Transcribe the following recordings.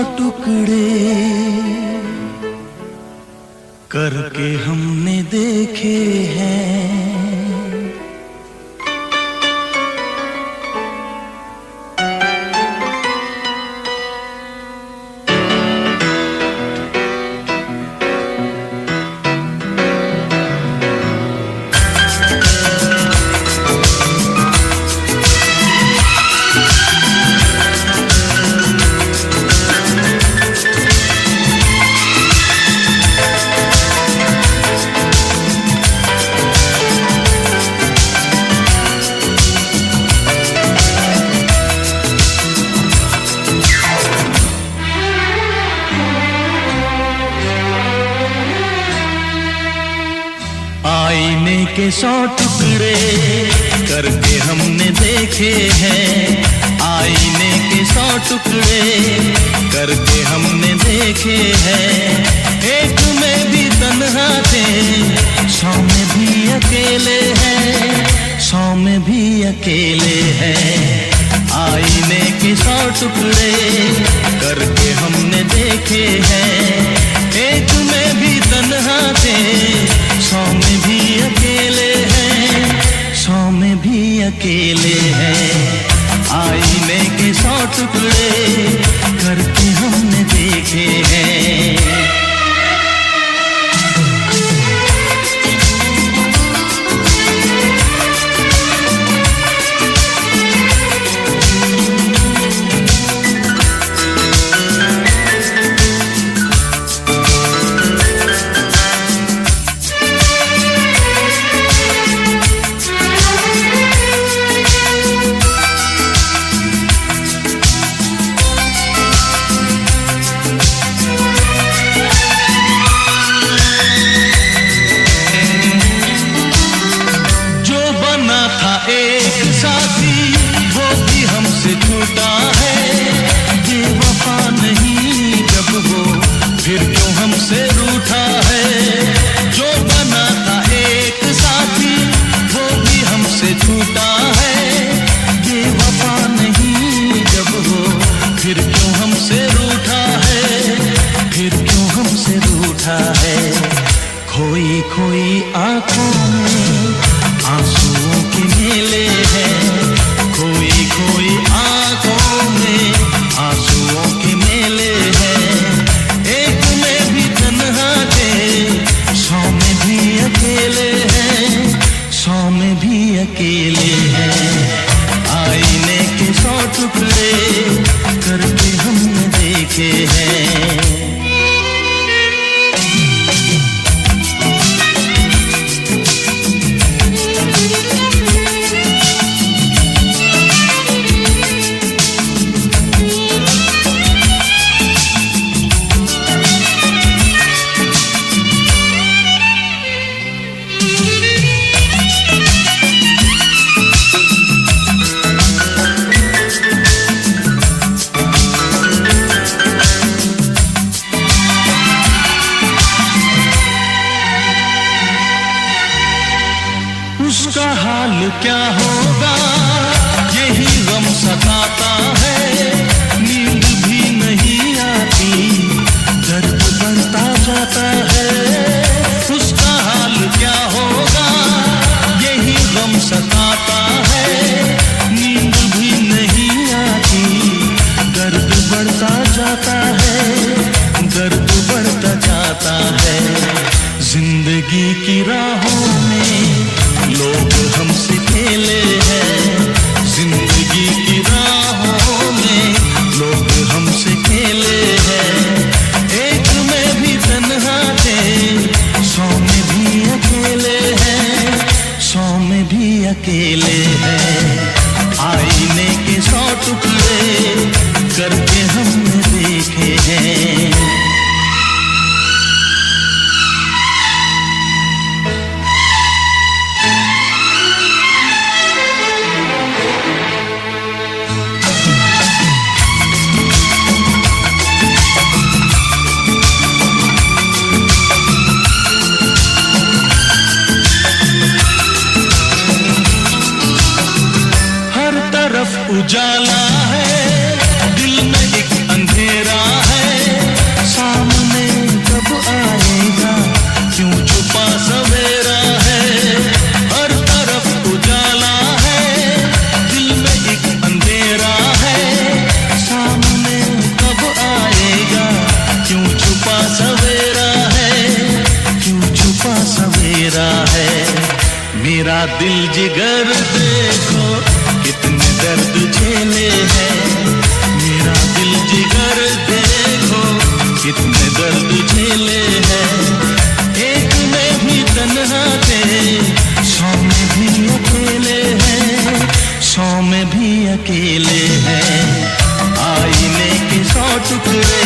टुकड़े करके हमने देखे हैं। आईने के 100 टुकड़े करके हमने देखे हैं। आईने के 100 टुकड़े करके हमने देखे हैं। एक में भी तन्हा थे, 100 में भी अकेले हैं, 100 में भी अकेले हैं। आईने के 100 टुकड़े करके हमने देखे हैं। एक में भी तन्हा थे, 100 में भी अकेले हैं, 100 में भी अकेले हैं। आईने के 100 टुकड़े करके हमने देखे हैं। छूटा है बेवफा नहीं जब वो, फिर क्यों हमसे रूठा है। जो बना था एक साथी वो भी हमसे छूटा है। बेवफा नहीं जब वो, फिर क्यों हमसे रूठा है, फिर क्यों हमसे रूठा है। खोई खोई आंखों में आंसुओं के मेले हैं। खोई खोई आंखों में आंसुओं के मेले हैं। एक में भी तन्हा थे, 100 में भी अकेले हैं, 100 में भी अकेले हैं। आईने के 100 टुकड़े करके हमने देखे हैं। उसका हाल क्या होगा यही गम सताता है। नींद भी नहीं आती, दर्द बढ़ता जाता है। उसका हाल क्या होगा यही गम सताता है। नींद भी नहीं आती, दर्द बढ़ता जाता है, दर्द बढ़ता जाता है। जिंदगी की राहों में लोग हमसे खेले हैं। जिंदगी की राहों में लोग हमसे खेले हैं। एक में भी तन्हा थे, 100 में भी अकेले हैं, 100 में भी अकेले हैं। आईने के 100 टुकड़े करके हमने देखे हैं। दिल जिगर देखो कितने दर्द झेले हैं, मेरा दिल जिगर देखो कितने दर्द झेले हैं। एक में भी तन्हा थे, 100 में भी अकेले हैं, 100 में भी अकेले हैं। आईने के 100 टुकड़े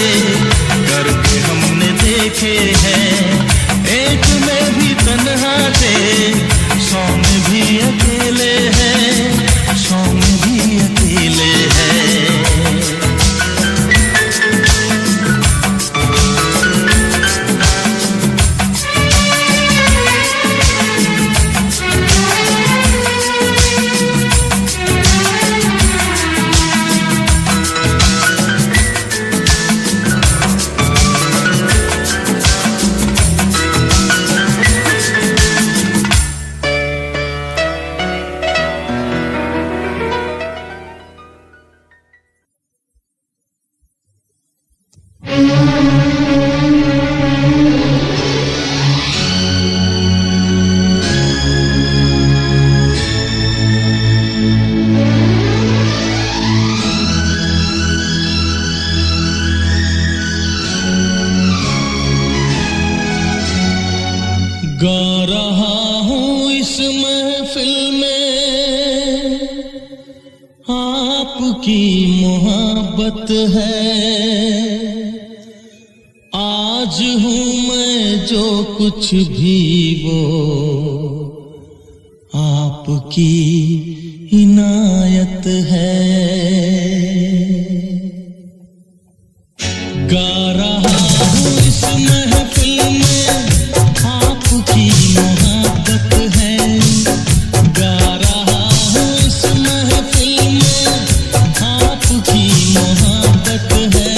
करके हमने देखे हैं, एक में भी तन्हा थे, 100 में भी अकेले हैं, 100 में भी अकेले हैं। गा रहा हूँ इस महफिल में, आपकी मोहब्बत है। आज हूँ मैं जो कुछ भी वो आपकी इनायत है। गा रहा हूँ इस महफिल में, आपकी मोहब्बत है। गा रहा हूँ इस महफिल में, आपकी मोहब्बत है।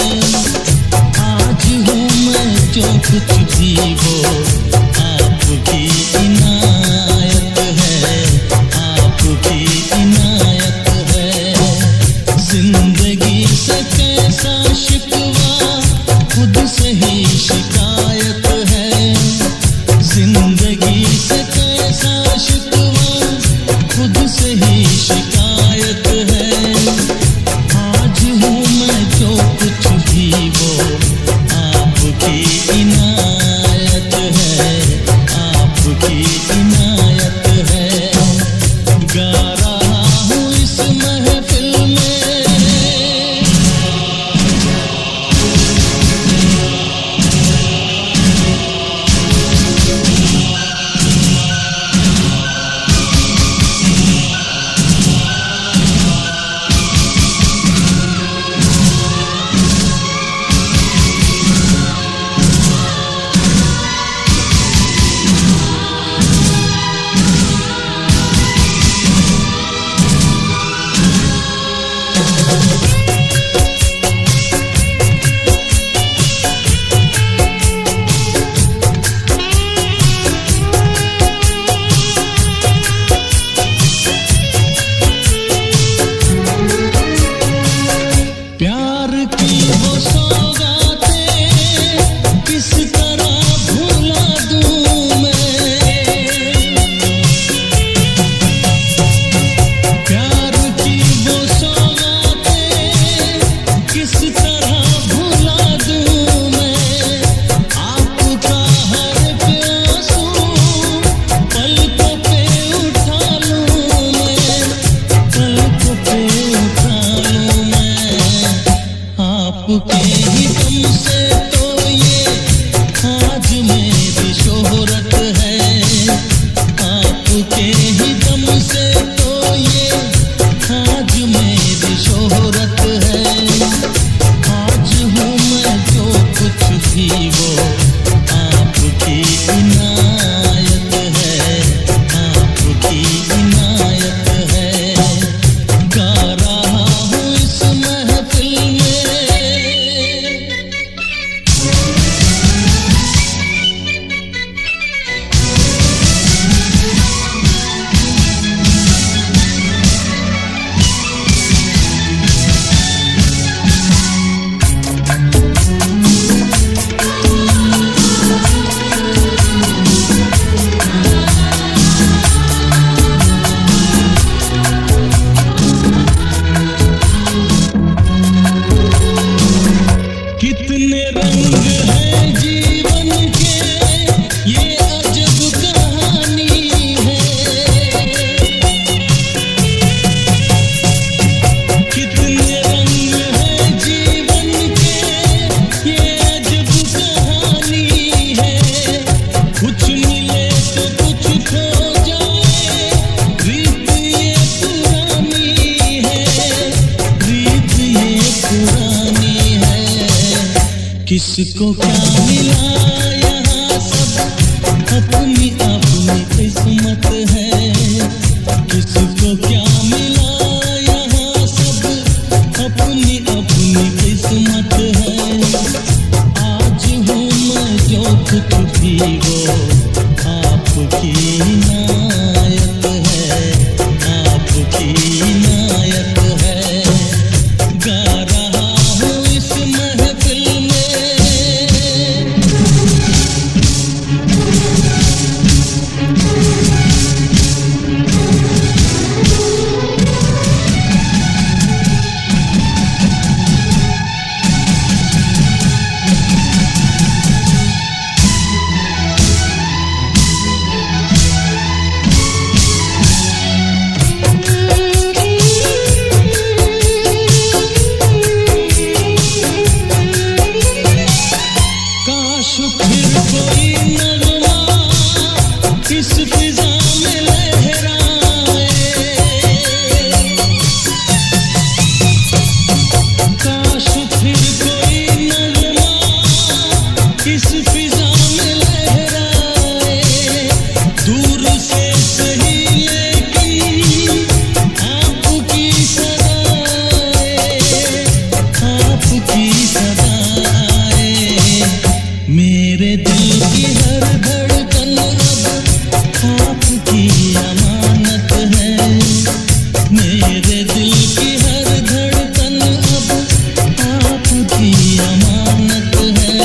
आज हूँ मैं जो कुछ भी वो आपकी इनायत है, आपकी इनायत है। जिंदगी से कैसा शिकवा, खुद से ही शिकायत है। जिंदगी से कैसा शिकवा, खुद से ही शिकायत है। आज हूँ मैं जो कुछ भी वो आपकी इनायत है, आपकी इनायत है। गा रहा हूँ इस महफिल में। प्यार की वो सौगातें किस तरह भुला दूं मैं। प्यार की वो सौगातें किस तरह भुला दूं मैं। आपका हर प्यासू पलकों पे उठा लूं मैं, पलकों पे उठा लूं मैं। आपके ही दम से तो ये आज मेरी शोहरत है। आपके ही दम से तो ये आज मेरी शोहरत है। आज हूँ मैं जो कुछ भी वो आपकी इनायत है, आपकी इनायत है। गा रहा हूँ इस महफिल में। कितने रंग हैं जीवन के, ये अजब कहानी है। कितने रंग हैं जीवन के, ये अजब कहानी है। कुछ मिले तो कुछ खो जाए, रीत ये पुरानी है, रीत ये पुरानी है। किसको क्या मिला यहाँ सब अपनी अपनी किस्मत है। किसको क्या मिला यहाँ सब अपनी अपनी किस्मत है। आज हूँ मैं जो कुछ भी वो आपकी इनायत है, आपकी इनायत है। गा रहा हूँ इस महफिल में, काश फिर कोई नगमा इस फिजा में लहराए। काश फिर कोई नगमा इस फिजा में लहराए। दूर से सही लेकिन आपकी सदाएं, आपकी सदाएं। मेरे दिल की हर धड़कन अब आपकी अमानत है। मेरे दिल की हर धड़कन अब आपकी अमानत है।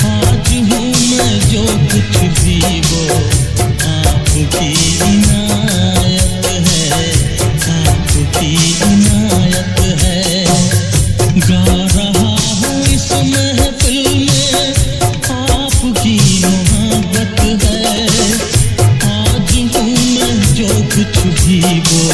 आज हूँ मैं जो कुछ भी वो आपकी इनायत है, आपकी इनायत है। गा रहा हूँ इस महफिल में, आपकी मोहब्बत है। आज हूँ मैं जो कुछ भी वो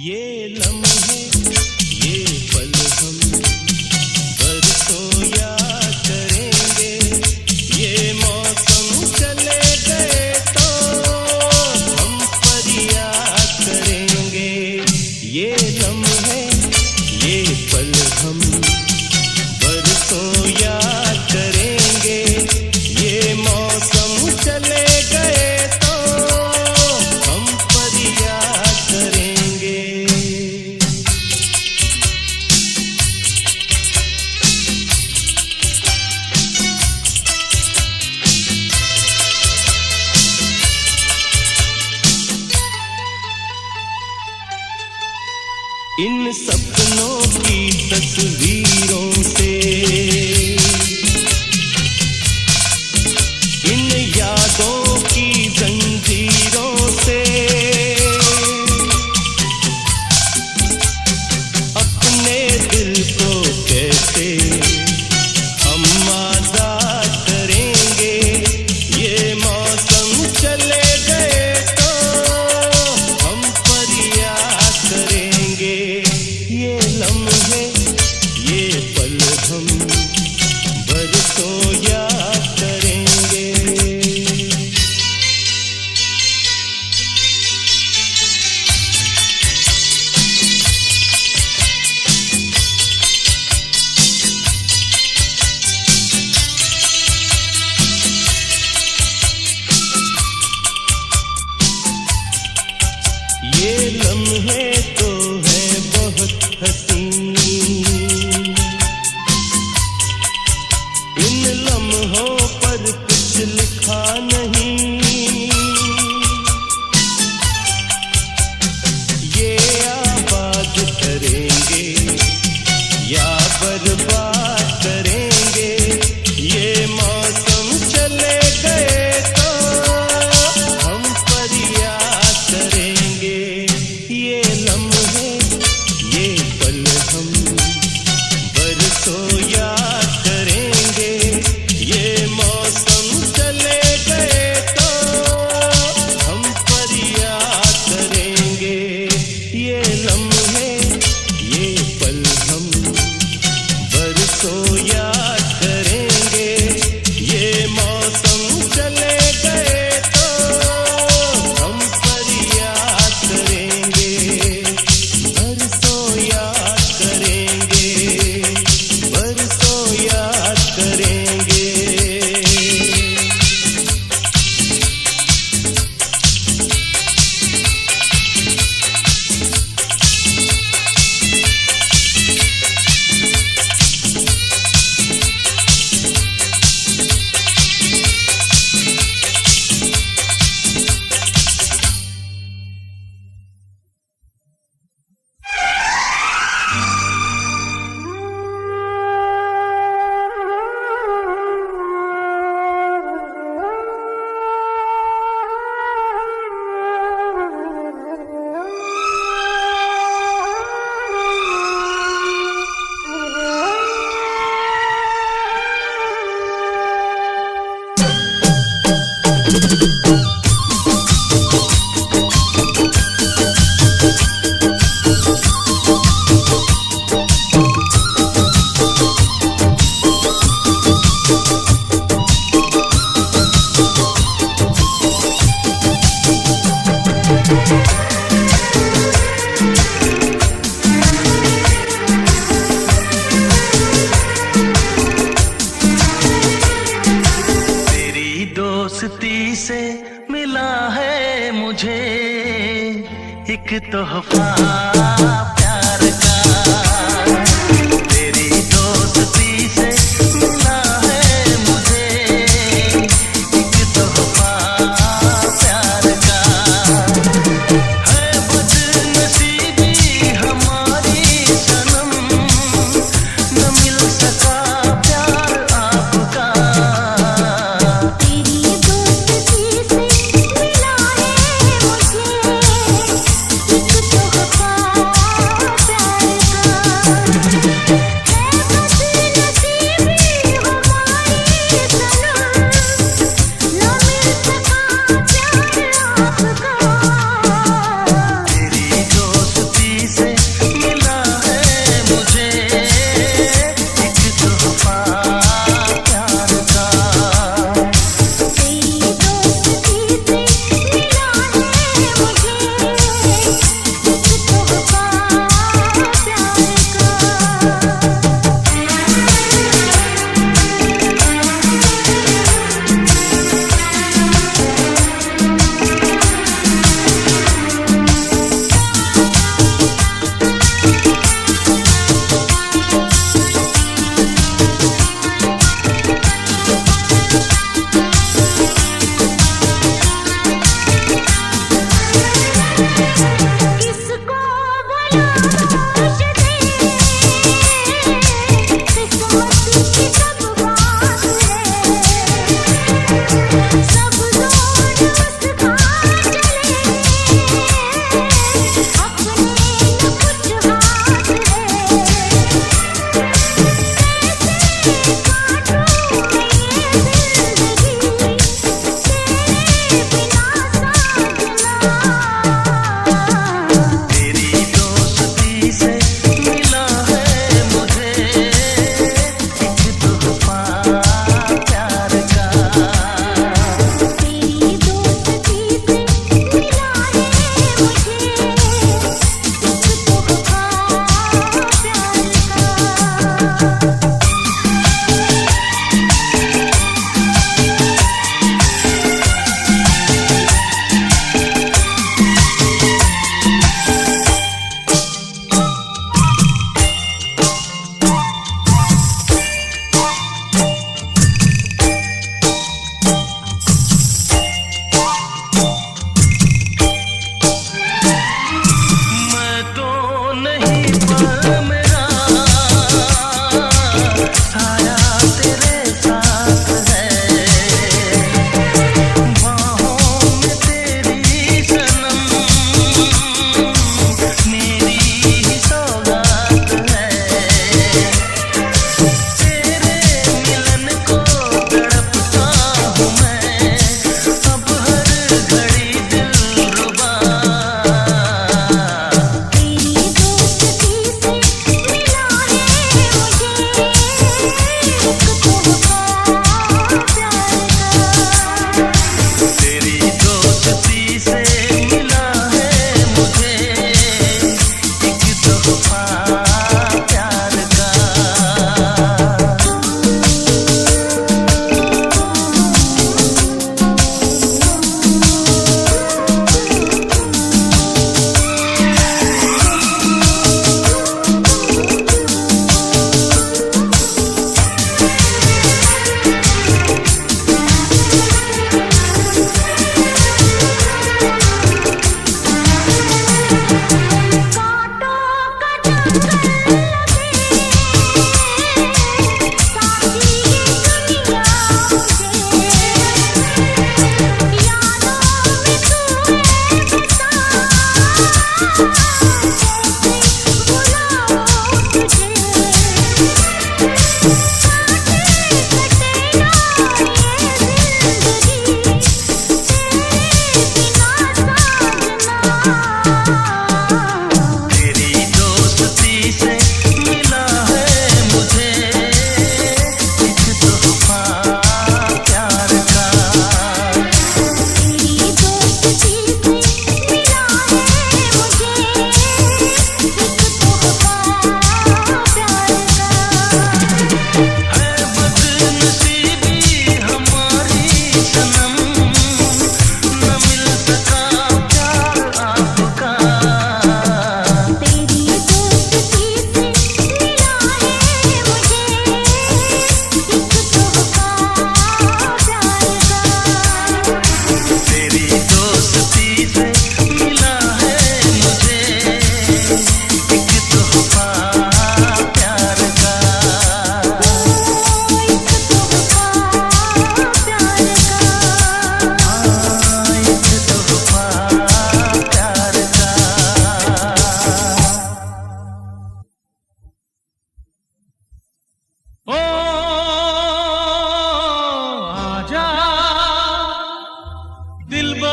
ये लम्हे ये पल हम बरसों याद करेंगे। ये मौसम चले गए तो हम फरियाद करेंगे। ये लम्हे ये पल हम बरसों याद करेंगे। ये मौसम चले गए तो हम फरियाद करेंगे। इन सपनों की तस्वीरों से, इन यादों की जंजीरों से अपने दिल को कैसे हम आजाद करेंगे। ये मौसम चले गए तो हम फरियाद करेंगे। ये लम्हे ये पल हम लम्हे तो हैं बहुत हसीन, इन लम्हों पर कुछ लिखा नहीं। ये आबाद करेंगे या बर्बाद करेंगे, ये मौसम चले गए तो हम फरियाद करेंगे। ये लम्हे ये पल हम बरसों याद करेंगे, ये मौसम चले गए तो हम फरियाद करेंगे। ये लम्हे ये पल हम बरसों याद करेंगे, ये मौसम चले गए तो हम फरियाद करेंगे, बरसों याद करेंगे, बरसों याद करेंगे। दोस्ती से मिला है मुझे एक तोहफा प्यार का, तेरी दोस्ती से मिला है मुझे एक तोहफा प्यार का। है बदनसीबी हमारी सनम, न मिल सका प्यार आपका। तेरी दोस्ती से मिला है मुझे एक तोहफा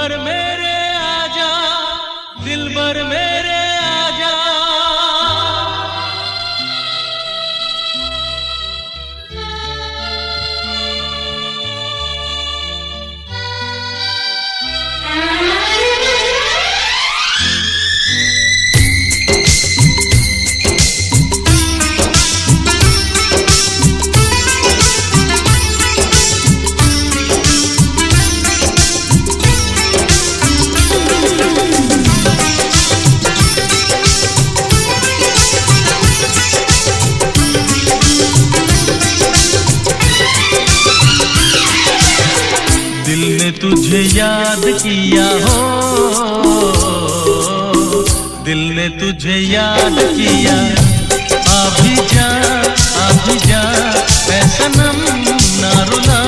दिलबर मेरे आजा, दिलबर मेरे आजा। दिल ने तुझे याद किया हो, दिल ने तुझे याद किया। अभी जा, अभी जा, ऐ सनम ना रुला।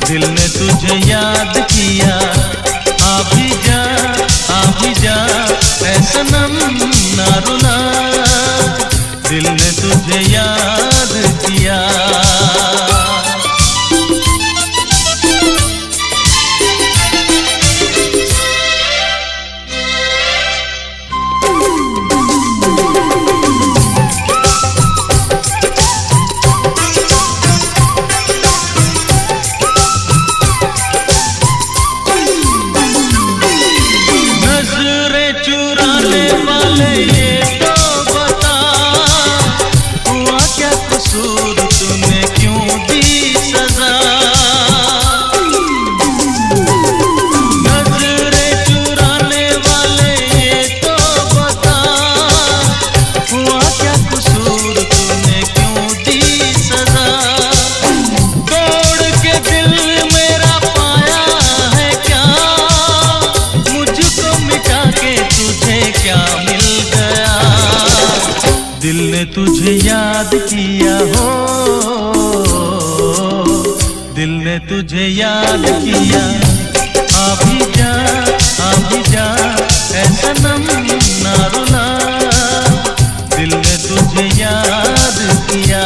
दिल ने तुझे याद किया। अभी जा, अभी जा, ऐ सनम ना रुला। दिल ने तुझे याद किया। दिल ने तुझे याद किया हो, दिल ने तुझे याद किया। अभी जा, अभी जा, ऐ सनम ना रुला। दिल ने तुझे याद किया।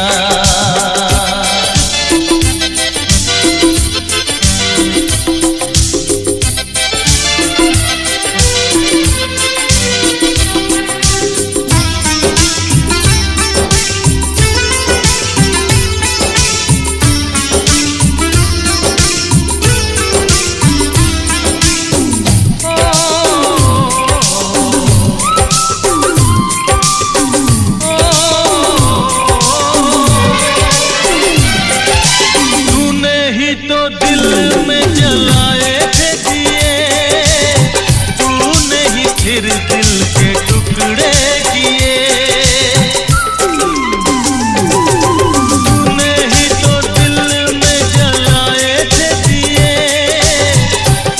फिर दिल के टुकड़े किए, तूने ही तो दिल में जलाए थे दिए।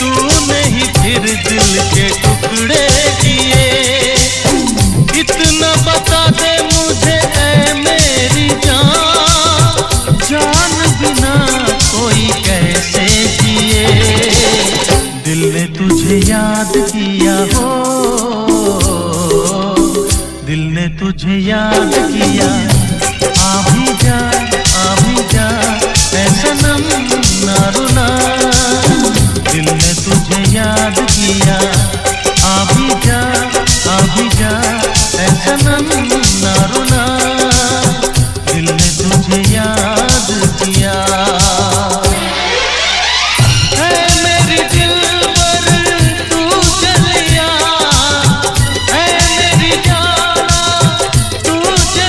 तूने ही फिर दिल के टुकड़े किए। इतना बता दे मुझे ऐ मेरी जान, जान बिना कोई कैसे जिए। दिल ने तुझे याद किया हो, दिल ने तुझे याद किया। अभी जा, अभी जा, ऐ सनम ना रुला। दिल ने तुझे याद किया। अभी जा, अभी जा, ऐ सनम ना रुला। दिल ने तुझे याद किया। तुझे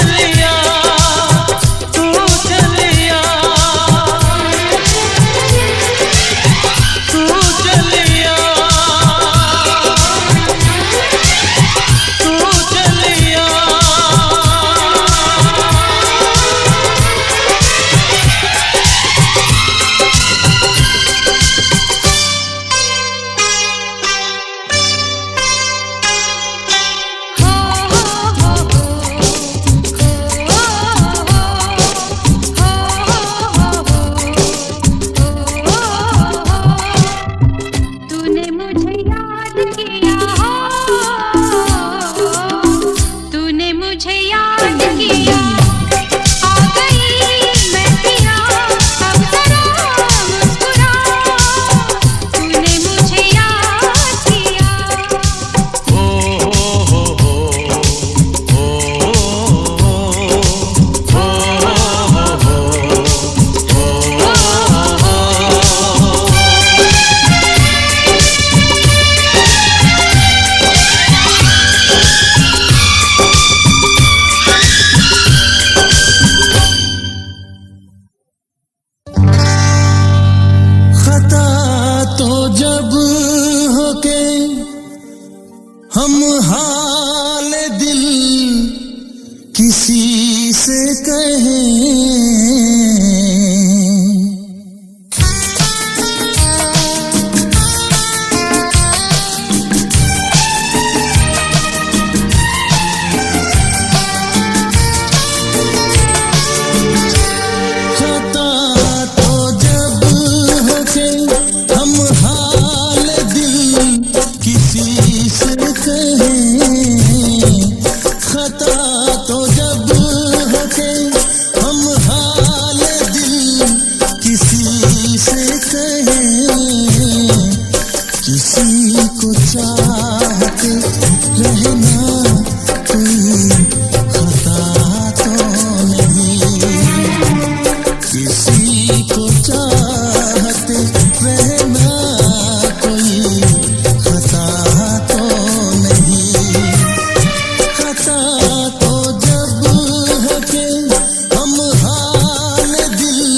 तो जब होके हम हाल दिल किसी से कहें, किसी को चाहते रहना कोई खता तो नहीं, किसी को चाहते रहना कोई खता तो नहीं। खता तो जब है कि हम हाल दिल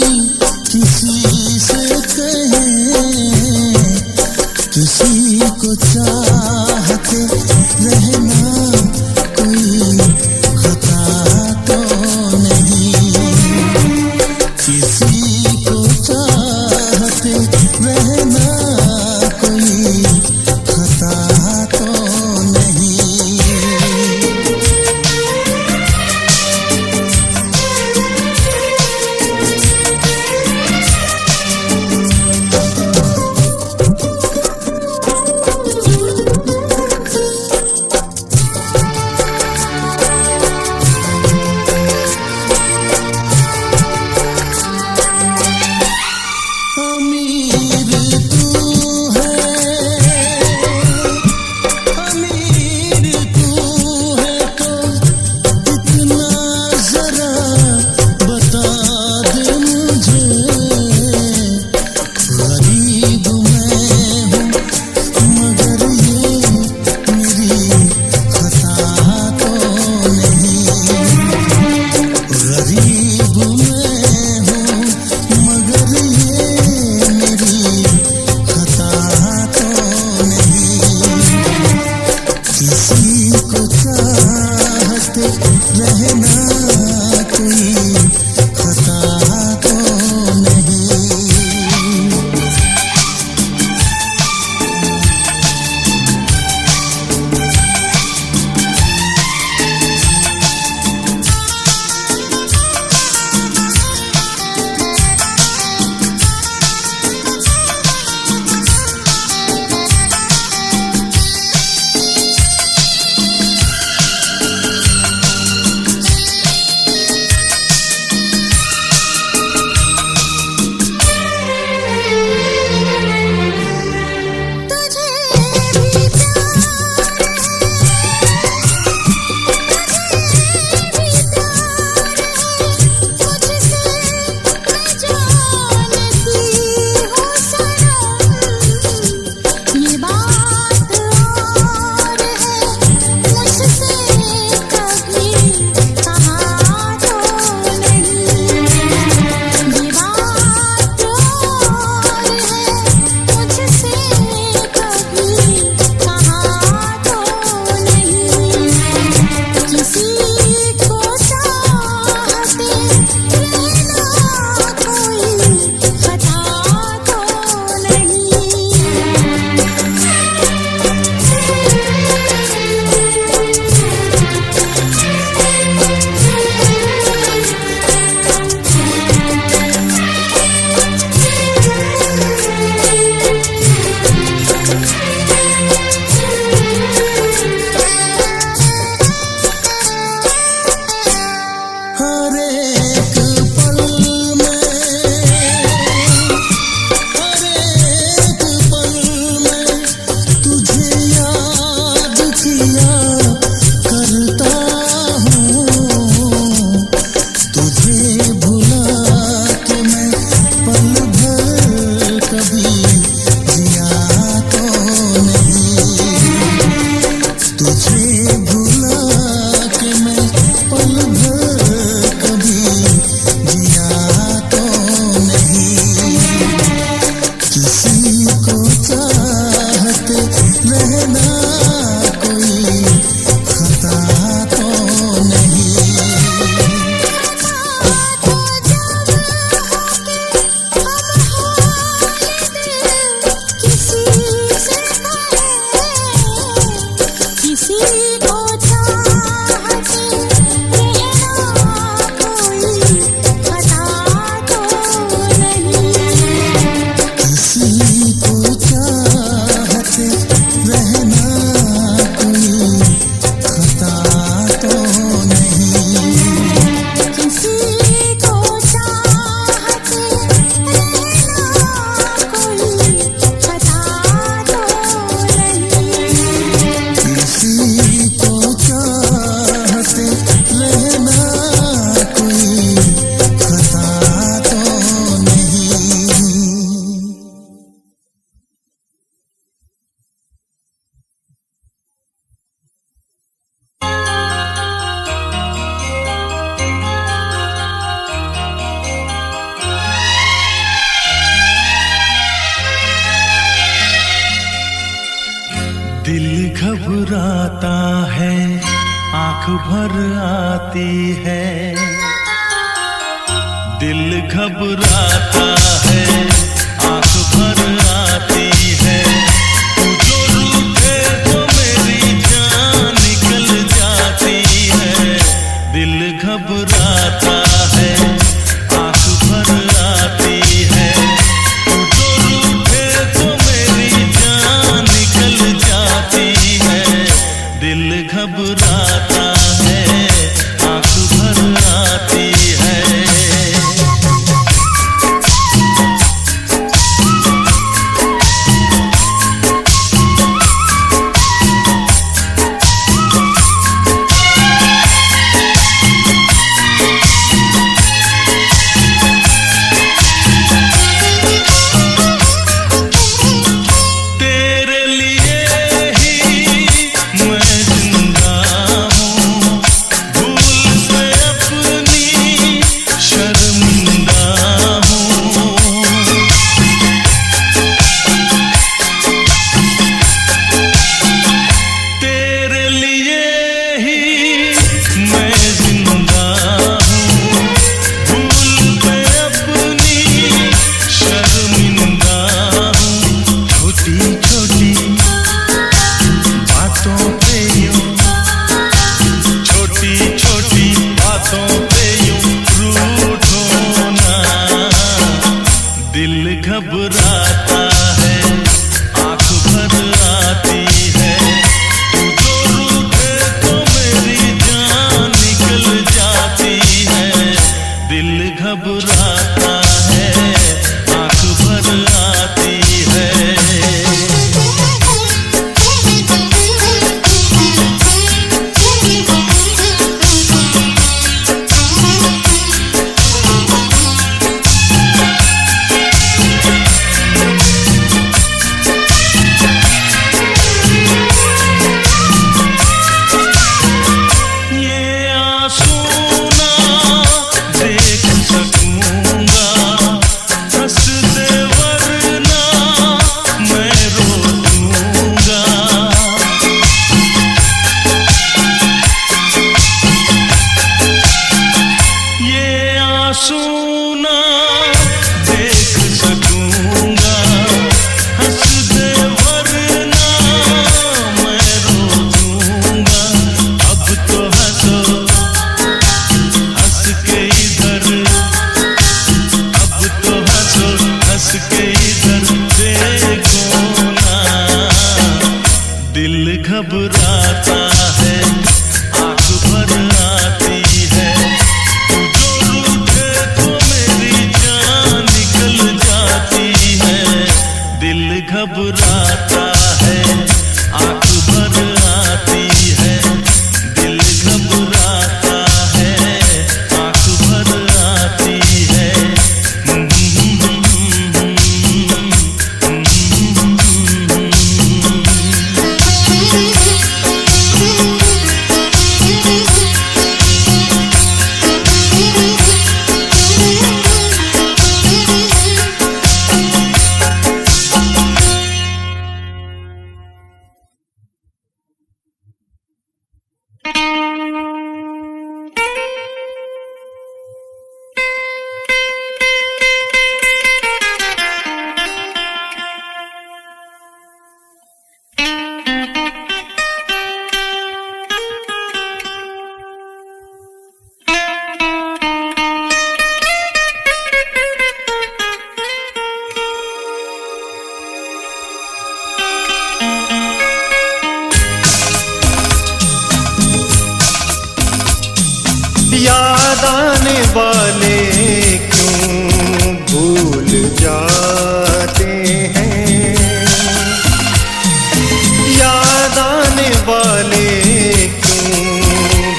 किसी से कहें, किसी को चाहते रहना कोई खता तो नहीं, किसी को चाहते रहना कोई खता तो नहीं। किसी को चाहते रहना कोई खता तो नहीं। किसी को दिल घबराता है, आंख भर आती है। दिल घबराता है, आंख भर आती है। तू जो रूठे तो मेरी जान निकल जाती है। दिल घबराता है, आंख भर आती है। तू जो रूठे तो मेरी जान निकल जाती है। दिल घबराता है, आंख भर आती है। घबराता है, आंख भर आती है। तू जो रूठे तो मेरी जान निकल जाती है। दिल घबराता है, आंख भर आती है। सुना देख सकूंगा, हंस दे वरना मैं रो दूंगा। अब तो हंसो हंस के इधर, अब तो हंसो हंस के इधर देखो ना। दिल घबराता है, आंख भर आती है। दिल घबराता है, आंख भर आती है। दिल घबराता है, आंख भर आती है। याद आने वाले क्यों भूल जाते हैं। याद आने वाले क्यों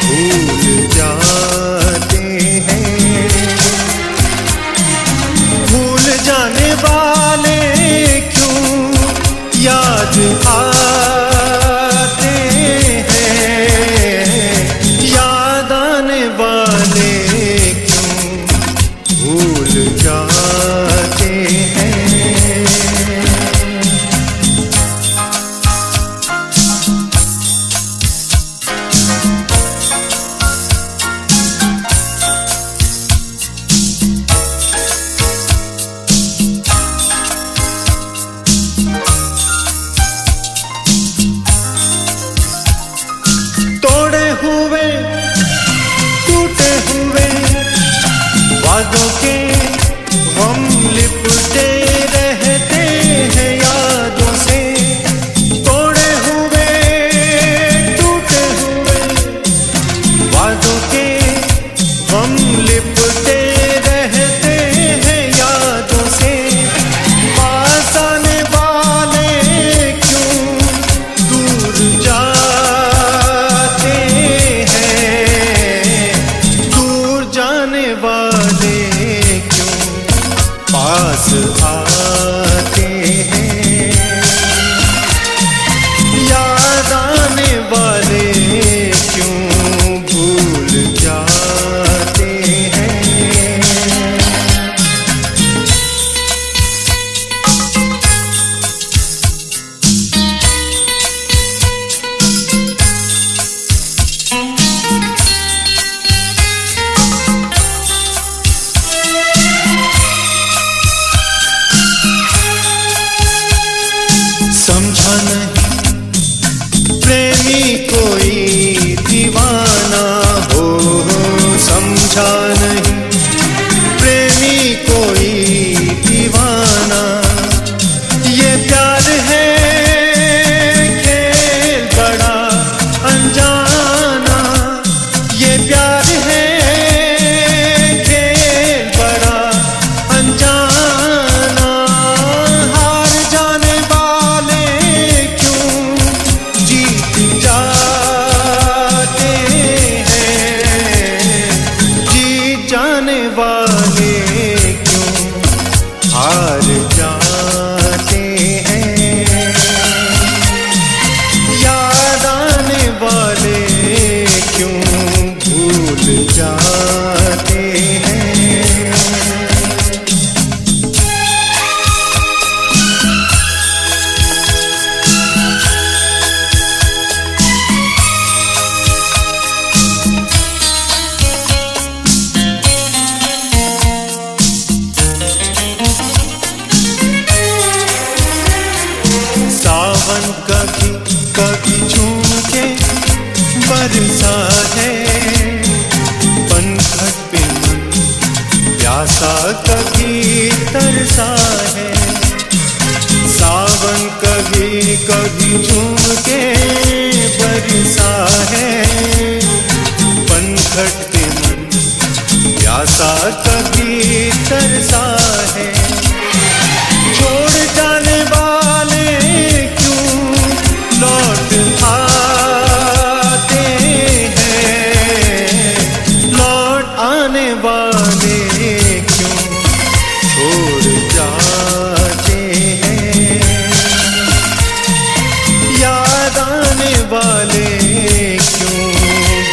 भूल जाते हैं। भूल जाने वाले क्यों याद आते हैं। याद आने वाले क्यों भूल जाते हैं। सावन कभी कभी झूम के बरसा है, पनघट पे मन प्यासा कभी तरसा है। सावन कभी कभी झूम के बरसा है, पनघट पे मन प्यासा कभी तरसा है। छोड़ जाने वाले क्यों लौट आते हैं, लौट आने वाले क्यों छोड़ जाते हैं। याद आने वाले क्यों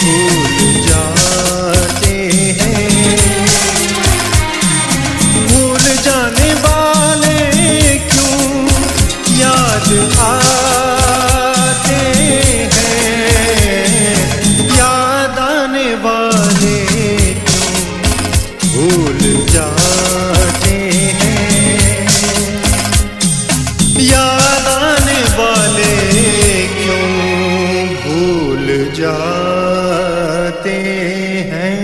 भूल जाते हैं, भूल जाने वाले क्यों याद आते हैं। याद आने वाले क्यों भूल जाते हैं, याद आने वाले क्यों भूल जाते हैं।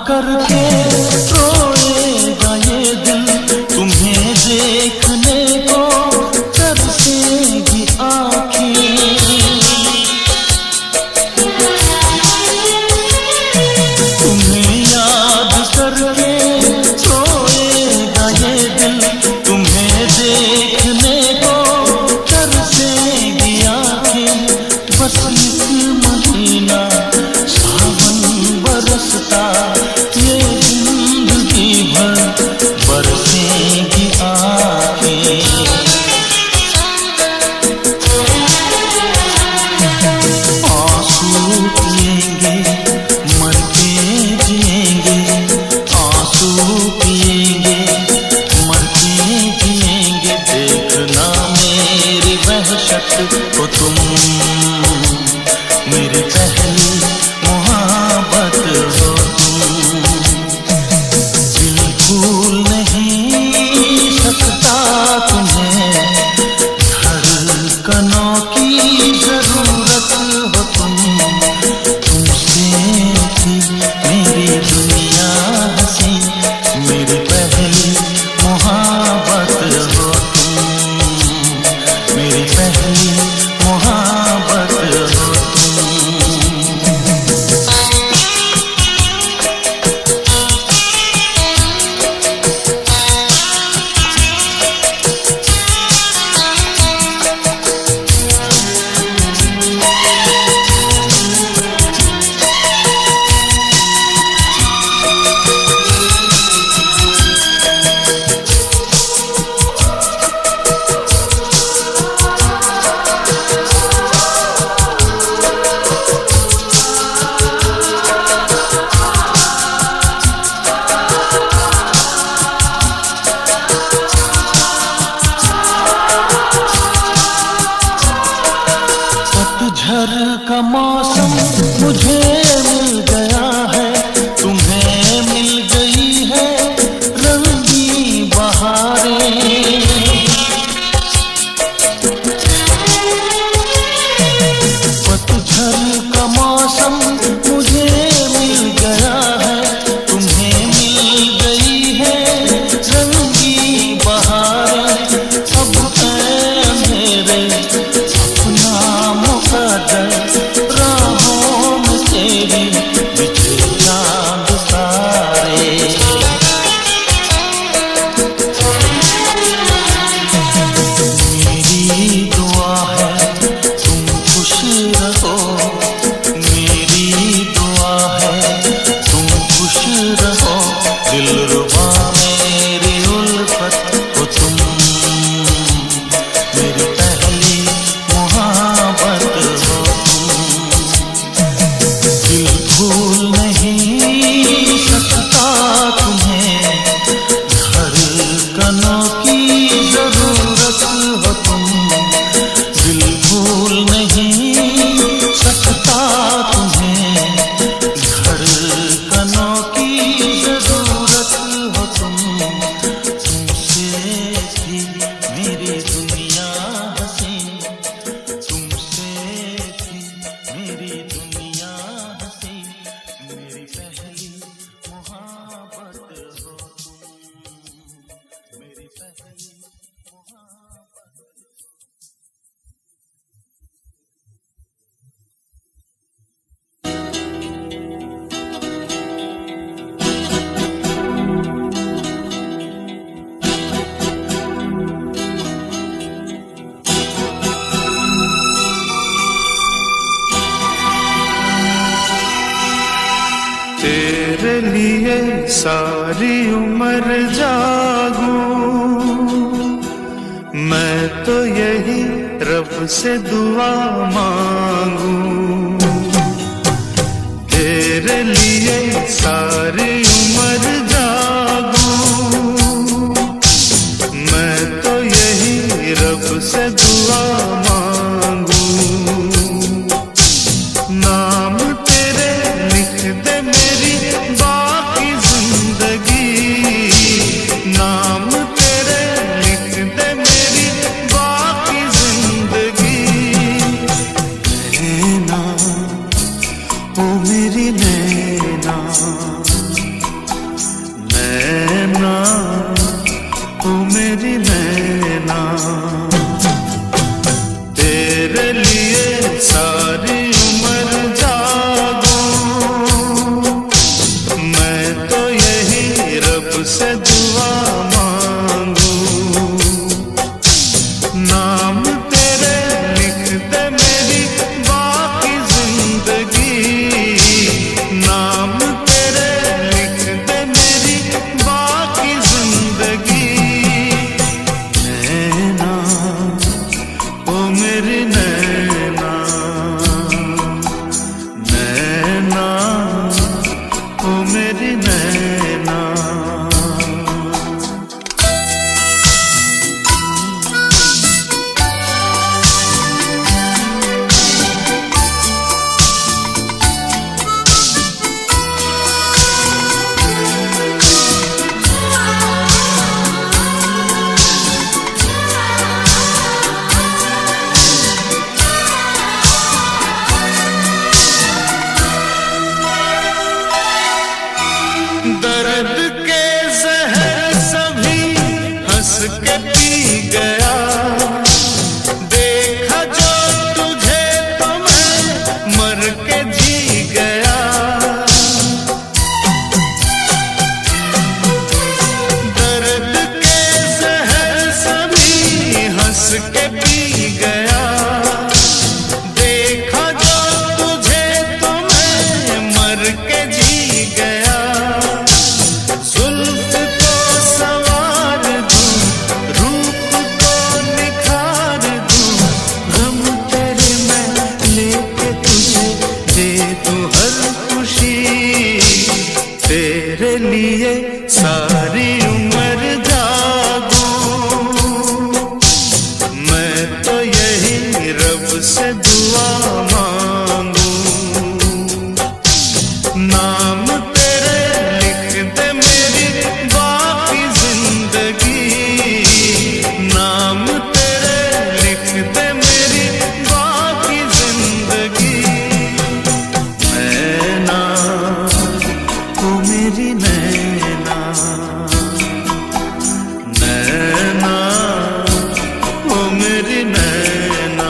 करके रोएगा ये दिल, तुम्हें देखने को तरसेगी आँखें। तुम्हें याद करके रोएगा ये दिल, तुम्हें देखने को तरसेगी आँखें। बस एक महीना सावन बरसता ये तेरे लिए सारी उम्र जागूं, मैं तो यही रब से दुआ मांगूं। तेरे लिए सारी उम्र जागूं, मैं तो यही रब से दुआ मांगूं। नाम तेरे लिख दे मेरी बाकी जिंदगी, नाम तेरे लिख दे मेरी बाकी जिंदगी। नैना ओ मेरी नैना, नैना ओ मेरी नैना, तेरे लिए सारी उम्र जागूं, मैं तो यही रब से दुआ मांगूं। नाम तेरे लिख दे मेरी बाकी जिंदगी, नाम तेरे लिख दे मेरी बाकी जिंदगी। नैना ओ मेरी नैना, नैना ओ मेरी नैना। दर्द के जहर सभी हंस के पी गया, देखा जो तुझे तो मैं मर के जी गया। दर्द के जहर सभी हंस के पी गया, देखा जो तुझे तो मैं मर के जी गया। जुल्फ को संवार दूं, रूप को निखार दूं, गम तेरे मैं लेके तुझे दे दूं हर खुशी। तेरे लिए सारी उम्र जागूं, मैं तो यही रब से दुआ मांगूं। नाम तेरे लिख दे मेरी बाकी जिंदगी, नाम तेरे लिख दे मेरी बाकी जिंदगी। नैना ओ मेरी नैना, नैना ओ मेरी नैना।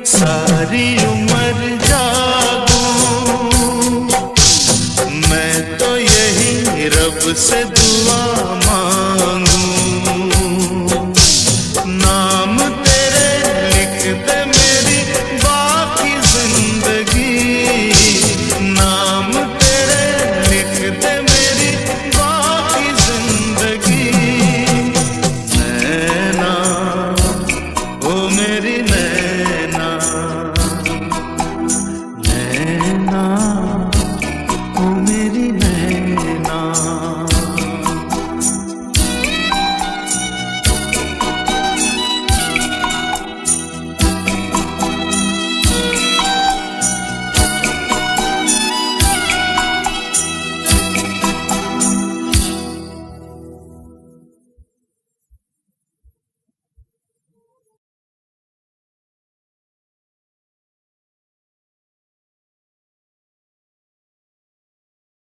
सारी उम्र